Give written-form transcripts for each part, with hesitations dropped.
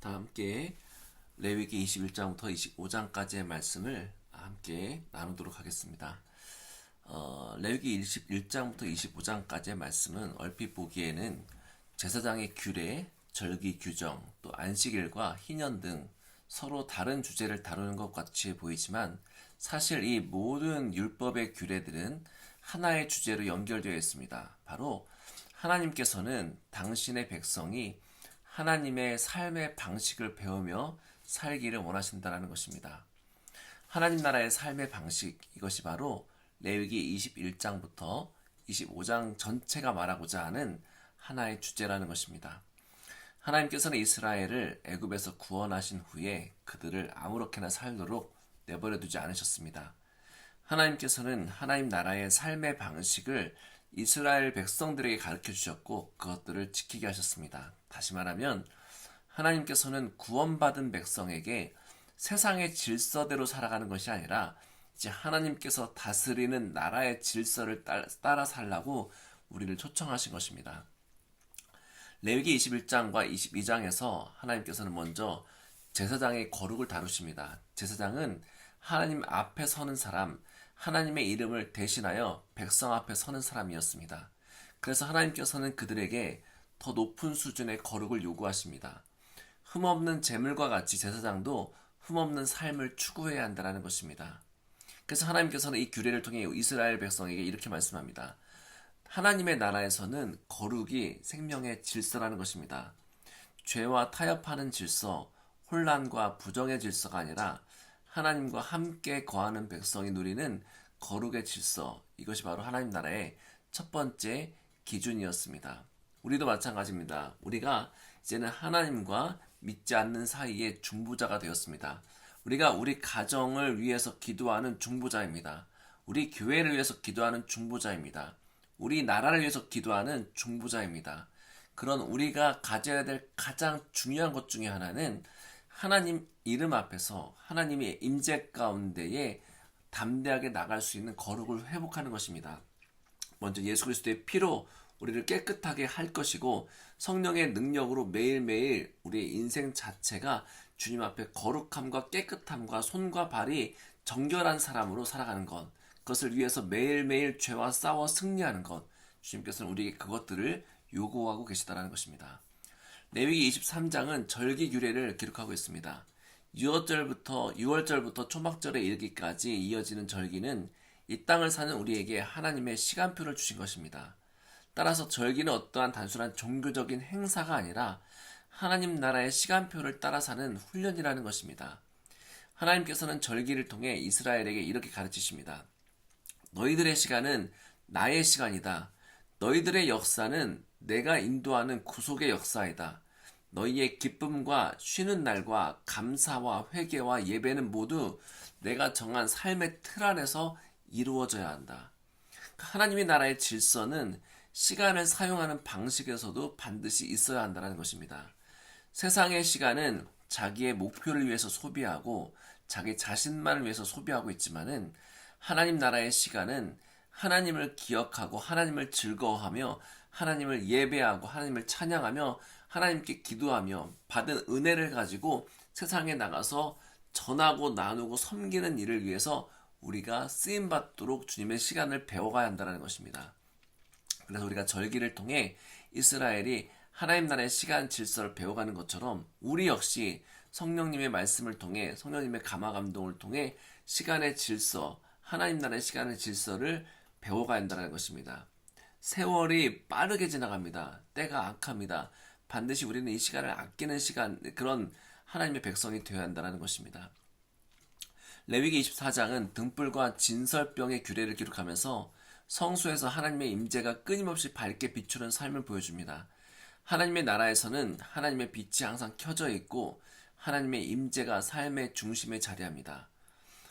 다 함께 레위기 21장부터 25장까지의 말씀을 함께 나누도록 하겠습니다. 레위기 21장부터 25장까지의 말씀은 얼핏 보기에는 제사장의 규례, 절기 규정, 또 안식일과 희년 등 서로 다른 주제를 다루는 것 같이 보이지만 사실 이 모든 율법의 규례들은 하나의 주제로 연결되어 있습니다. 바로 하나님께서는 당신의 백성이 하나님의 삶의 방식을 배우며 살기를 원하신다는 것입니다. 하나님 나라의 삶의 방식, 이것이 바로 레위기 21장부터 25장 전체가 말하고자 하는 하나의 주제라는 것입니다. 하나님께서는 이스라엘을 애굽에서 구원하신 후에 그들을 아무렇게나 살도록 내버려 두지 않으셨습니다. 하나님께서는 하나님 나라의 삶의 방식을 이스라엘 백성들에게 가르쳐 주셨고 그것들을 지키게 하셨습니다. 다시 말하면 하나님께서는 구원받은 백성에게 세상의 질서대로 살아가는 것이 아니라 이제 하나님께서 다스리는 나라의 질서를 따라 살라고 우리를 초청하신 것입니다. 레위기 21장과 22장에서 하나님께서는 먼저 제사장의 거룩을 다루십니다. 제사장은 하나님 앞에 서는 사람, 하나님의 이름을 대신하여 백성 앞에 서는 사람이었습니다. 그래서 하나님께서는 그들에게 더 높은 수준의 거룩을 요구하십니다. 흠없는 제물과 같이 제사장도 흠없는 삶을 추구해야 한다는 것입니다. 그래서 하나님께서는 이 규례를 통해 이스라엘 백성에게 이렇게 말씀합니다. 하나님의 나라에서는 거룩이 생명의 질서라는 것입니다. 죄와 타협하는 질서, 혼란과 부정의 질서가 아니라 하나님과 함께 거하는 백성이 누리는 거룩의 질서, 이것이 바로 하나님 나라의 첫 번째 기준이었습니다. 우리도 마찬가지입니다. 우리가 이제는 하나님과 믿지 않는 사이의 중보자가 되었습니다. 우리가 우리 가정을 위해서 기도하는 중보자입니다. 우리 교회를 위해서 기도하는 중보자입니다. 우리 나라를 위해서 기도하는 중보자입니다. 그런 우리가 가져야 될 가장 중요한 것 중에 하나는 하나님 이름 앞에서 하나님의 임재 가운데에 담대하게 나갈 수 있는 거룩을 회복하는 것입니다. 먼저 예수 그리스도의 피로 우리를 깨끗하게 할 것이고 성령의 능력으로 매일매일 우리의 인생 자체가 주님 앞에 거룩함과 깨끗함과 손과 발이 정결한 사람으로 살아가는 것, 그것을 위해서 매일매일 죄와 싸워 승리하는 것, 주님께서는 우리에게 그것들을 요구하고 계시다는 것입니다. 레위기 23장은 절기 규례를 기록하고 있습니다. 6월절부터 초막절에 이르기까지 이어지는 절기는 이 땅을 사는 우리에게 하나님의 시간표를 주신 것입니다. 따라서 절기는 어떠한 단순한 종교적인 행사가 아니라 하나님 나라의 시간표를 따라 사는 훈련이라는 것입니다. 하나님께서는 절기를 통해 이스라엘에게 이렇게 가르치십니다. 너희들의 시간은 나의 시간이다. 너희들의 역사는 내가 인도하는 구속의 역사이다. 너희의 기쁨과 쉬는 날과 감사와 회개와 예배는 모두 내가 정한 삶의 틀 안에서 이루어져야 한다. 하나님의 나라의 질서는 시간을 사용하는 방식에서도 반드시 있어야 한다는 것입니다. 세상의 시간은 자기의 목표를 위해서 소비하고 자기 자신만을 위해서 소비하고 있지만은 하나님 나라의 시간은 하나님을 기억하고 하나님을 즐거워하며 하나님을 예배하고 하나님을 찬양하며 하나님께 기도하며 받은 은혜를 가지고 세상에 나가서 전하고 나누고 섬기는 일을 위해서 우리가 쓰임받도록 주님의 시간을 배워가야 한다는 것입니다. 그래서 우리가 절기를 통해 이스라엘이 하나님 나라의 시간 질서를 배워가는 것처럼 우리 역시 성령님의 말씀을 통해 성령님의 감화 감동을 통해 시간의 질서, 하나님 나라의 시간의 질서를 배워가야 한다는 것입니다. 세월이 빠르게 지나갑니다. 때가 악합니다. 반드시 우리는 이 시간을 아끼는 시간, 그런 하나님의 백성이 되어야 한다는 것입니다. 레위기 24장은 등불과 진설병의 규례를 기록하면서 성수에서 하나님의 임재가 끊임없이 밝게 비추는 삶을 보여줍니다. 하나님의 나라에서는 하나님의 빛이 항상 켜져 있고 하나님의 임재가 삶의 중심에 자리합니다.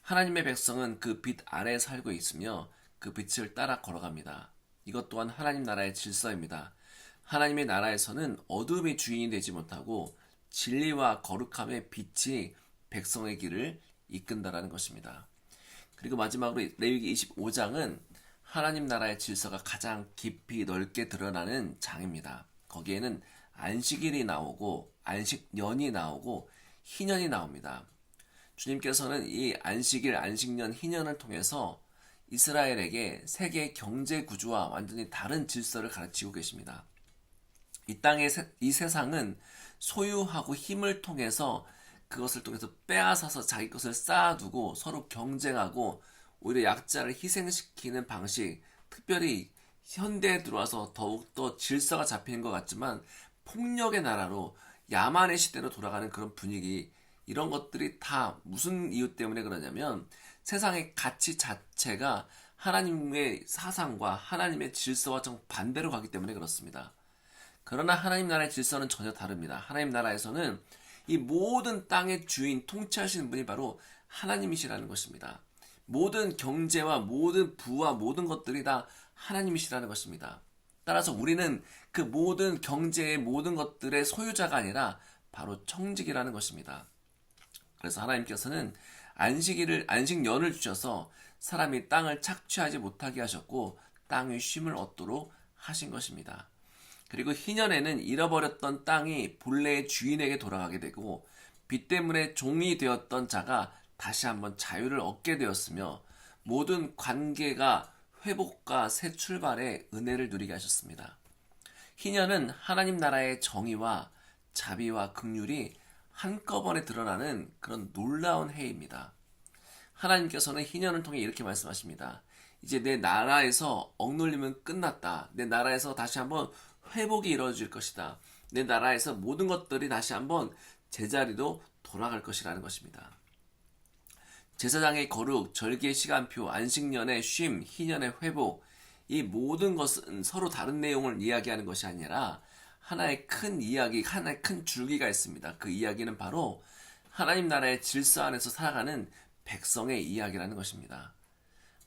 하나님의 백성은 그 빛 아래에 살고 있으며 그 빛을 따라 걸어갑니다. 이것 또한 하나님 나라의 질서입니다. 하나님의 나라에서는 어둠이 주인이 되지 못하고 진리와 거룩함의 빛이 백성의 길을 이끈다라는 것입니다. 그리고 마지막으로 레위기 25장은 하나님 나라의 질서가 가장 깊이 넓게 드러나는 장입니다. 거기에는 안식일이 나오고 안식년이 나오고 희년이 나옵니다. 주님께서는 이 안식일, 안식년, 희년을 통해서 이스라엘에게 세계 경제 구조와 완전히 다른 질서를 가르치고 계십니다. 이 세상은 소유하고 힘을 통해서 그것을 통해서 빼앗아서 자기 것을 쌓아두고 서로 경쟁하고 오히려 약자를 희생시키는 방식, 특별히 현대에 들어와서 더욱더 질서가 잡히는 것 같지만 폭력의 나라로 야만의 시대로 돌아가는 그런 분위기, 이런 것들이 다 무슨 이유 때문에 그러냐면 세상의 가치 자체가 하나님의 사상과 하나님의 질서와 정반대로 가기 때문에 그렇습니다. 그러나 하나님 나라의 질서는 전혀 다릅니다. 하나님 나라에서는 이 모든 땅의 주인, 통치하시는 분이 바로 하나님이시라는 것입니다. 모든 경제와 모든 부와 모든 것들이 다 하나님이시라는 것입니다. 따라서 우리는 그 모든 경제의 모든 것들의 소유자가 아니라 바로 청직이라는 것입니다. 그래서 하나님께서는 안식년을 주셔서 사람이 땅을 착취하지 못하게 하셨고 땅의 쉼을 얻도록 하신 것입니다. 그리고 희년에는 잃어버렸던 땅이 본래의 주인에게 돌아가게 되고 빚 때문에 종이 되었던 자가 다시 한번 자유를 얻게 되었으며 모든 관계가 회복과 새 출발의 은혜를 누리게 하셨습니다. 희년은 하나님 나라의 정의와 자비와 긍휼이 한꺼번에 드러나는 그런 놀라운 해입니다. 하나님께서는 희년을 통해 이렇게 말씀하십니다. 이제 내 나라에서 억눌림은 끝났다. 내 나라에서 다시 한번 회복이 이루어질 것이다. 내 나라에서 모든 것들이 다시 한번 제자리로 돌아갈 것이라는 것입니다. 제사장의 거룩, 절기의 시간표, 안식년의 쉼, 희년의 회복, 이 모든 것은 서로 다른 내용을 이야기하는 것이 아니라 하나의 큰 이야기, 하나의 큰 줄기가 있습니다. 그 이야기는 바로 하나님 나라의 질서 안에서 살아가는 백성의 이야기라는 것입니다.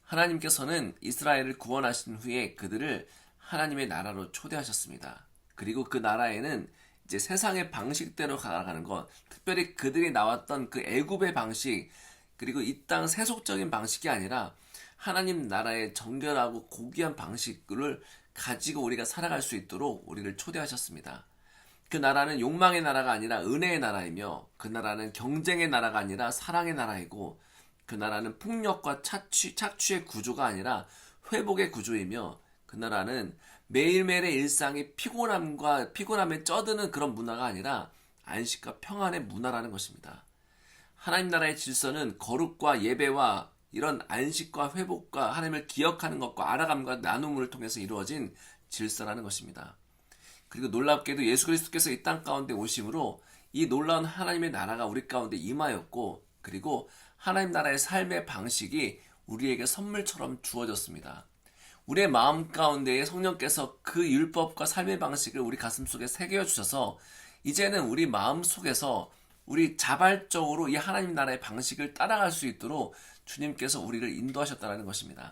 하나님께서는 이스라엘을 구원하신 후에 그들을 하나님의 나라로 초대하셨습니다. 그리고 그 나라에는 이제 세상의 방식대로 가는 것, 특별히 그들이 나왔던 그 애굽의 방식, 그리고 이 땅 세속적인 방식이 아니라 하나님 나라의 정결하고 고귀한 방식을 가지고 우리가 살아갈 수 있도록 우리를 초대하셨습니다. 그 나라는 욕망의 나라가 아니라 은혜의 나라이며 그 나라는 경쟁의 나라가 아니라 사랑의 나라이고 그 나라는 폭력과 착취의 구조가 아니라 회복의 구조이며 그 나라는 매일매일의 일상이 피곤함에 쩌드는 그런 문화가 아니라 안식과 평안의 문화라는 것입니다. 하나님 나라의 질서는 거룩과 예배와 이런 안식과 회복과 하나님을 기억하는 것과 알아감과 나눔을 통해서 이루어진 질서라는 것입니다. 그리고 놀랍게도 예수 그리스도께서 이 땅 가운데 오심으로 이 놀라운 하나님의 나라가 우리 가운데 임하였고 그리고 하나님 나라의 삶의 방식이 우리에게 선물처럼 주어졌습니다. 우리의 마음 가운데에 성령께서 그 율법과 삶의 방식을 우리 가슴속에 새겨주셔서 이제는 우리 마음 속에서 우리 자발적으로 이 하나님 나라의 방식을 따라갈 수 있도록 주님께서 우리를 인도하셨다는 것입니다.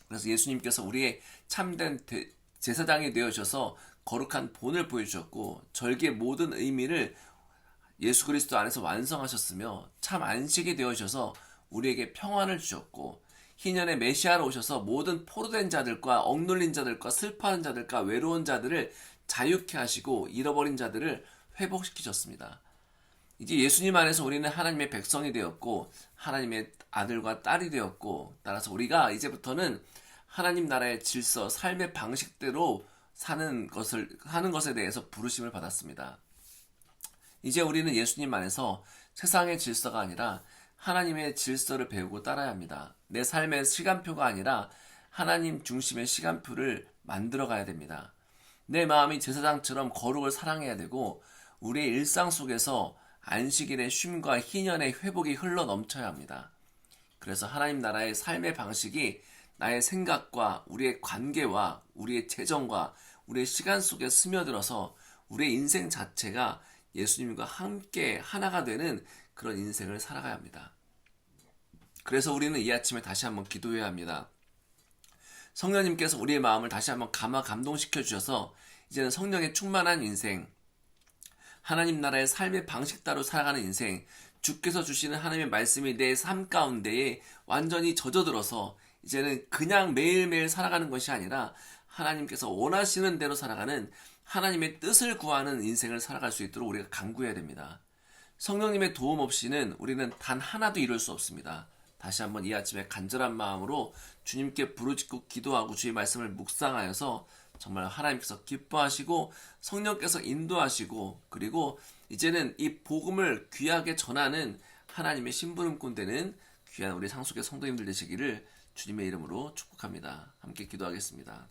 그래서 예수님께서 우리의 참된 제사장이 되어주셔서 거룩한 본을 보여주셨고 절기의 모든 의미를 예수 그리스도 안에서 완성하셨으며 참 안식이 되어주셔서 우리에게 평안을 주셨고 희년의 메시아로 오셔서 모든 포로된 자들과 억눌린 자들과 슬퍼하는 자들과 외로운 자들을 자유케 하시고 잃어버린 자들을 회복시키셨습니다. 이제 예수님 안에서 우리는 하나님의 백성이 되었고 하나님의 아들과 딸이 되었고 따라서 우리가 이제부터는 하나님 나라의 질서, 삶의 방식대로 하는 것에 대해서 부르심을 받았습니다. 이제 우리는 예수님 안에서 세상의 질서가 아니라 하나님의 질서를 배우고 따라야 합니다. 내 삶의 시간표가 아니라 하나님 중심의 시간표를 만들어 가야 됩니다. 내 마음이 제사장처럼 거룩을 사랑해야 되고 우리의 일상 속에서 안식일의 쉼과 희년의 회복이 흘러 넘쳐야 합니다. 그래서 하나님 나라의 삶의 방식이 나의 생각과 우리의 관계와 우리의 재정과 우리의 시간 속에 스며들어서 우리의 인생 자체가 예수님과 함께 하나가 되는 그런 인생을 살아가야 합니다. 그래서 우리는 이 아침에 다시 한번 기도해야 합니다. 성령님께서 우리의 마음을 다시 한번 감동시켜 주셔서 이제는 성령의 충만한 인생, 하나님 나라의 삶의 방식 따로 살아가는 인생, 주께서 주시는 하나님의 말씀이 내 삶 가운데에 완전히 젖어들어서 이제는 그냥 매일매일 살아가는 것이 아니라 하나님께서 원하시는 대로 살아가는 하나님의 뜻을 구하는 인생을 살아갈 수 있도록 우리가 간구해야 됩니다. 성령님의 도움 없이는 우리는 단 하나도 이룰 수 없습니다. 다시 한번 이 아침에 간절한 마음으로 주님께 부르짖고 기도하고 주의 말씀을 묵상하여서 정말 하나님께서 기뻐하시고 성령께서 인도하시고 그리고 이제는 이 복음을 귀하게 전하는 하나님의 심부름꾼 되는 귀한 우리 상속의 성도님들 되시기를 주님의 이름으로 축복합니다. 함께 기도하겠습니다.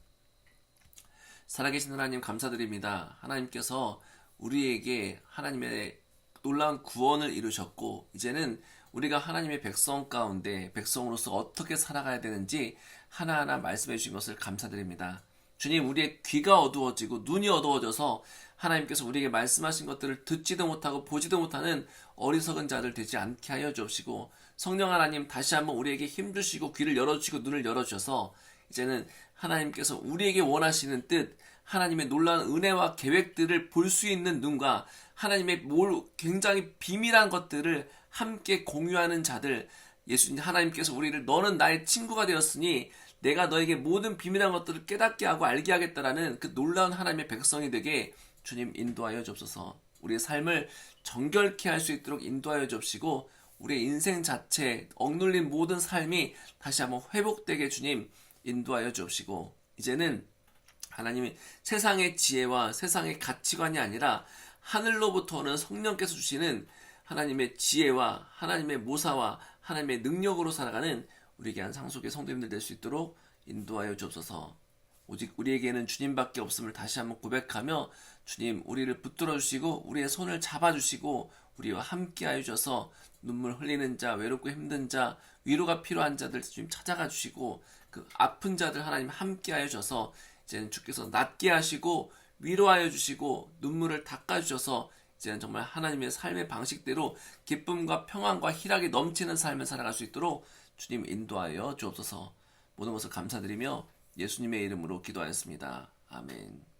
살아계신 하나님 감사드립니다. 하나님께서 우리에게 하나님의 놀라운 구원을 이루셨고 이제는 우리가 하나님의 백성 가운데 백성으로서 어떻게 살아가야 되는지 하나하나 말씀해 주신 것을 감사드립니다. 주님, 우리의 귀가 어두워지고 눈이 어두워져서 하나님께서 우리에게 말씀하신 것들을 듣지도 못하고 보지도 못하는 어리석은 자들 되지 않게 하여 주옵시고 성령 하나님 다시 한번 우리에게 힘주시고 귀를 열어주시고 눈을 열어주셔서 이제는 하나님께서 우리에게 원하시는 뜻 하나님의 놀라운 은혜와 계획들을 볼 수 있는 눈과 하나님의 굉장히 비밀한 것들을 함께 공유하는 자들 예수님 하나님께서 우리를 너는 나의 친구가 되었으니 내가 너에게 모든 비밀한 것들을 깨닫게 하고 알게 하겠다라는 그 놀라운 하나님의 백성이 되게 주님 인도하여 주옵소서. 우리의 삶을 정결케 할 수 있도록 인도하여 주옵시고 우리의 인생 자체 억눌린 모든 삶이 다시 한번 회복되게 주님 인도하여 주옵시고 이제는 하나님이 세상의 지혜와 세상의 가치관이 아니라 하늘로부터 오는 성령께서 주시는 하나님의 지혜와 하나님의 모사와 하나님의 능력으로 살아가는 우리에게 한 상속의 성도님들 될 수 있도록 인도하여 주옵소서. 오직 우리에게는 주님밖에 없음을 다시 한번 고백하며 주님 우리를 붙들어 주시고 우리의 손을 잡아 주시고 우리와 함께 하여 주셔서 눈물 흘리는 자 외롭고 힘든 자 위로가 필요한 자들 주님 찾아가 주시고 그 아픈 자들 하나님 함께 하여 주셔서 이제는 주께서 낫게 하시고 위로하여 주시고 눈물을 닦아 주셔서 이제는 정말 하나님의 삶의 방식대로 기쁨과 평안과 희락이 넘치는 삶을 살아갈 수 있도록 주님 인도하여 주옵소서. 모든 것을 감사드리며 예수님의 이름으로 기도하였습니다. 아멘.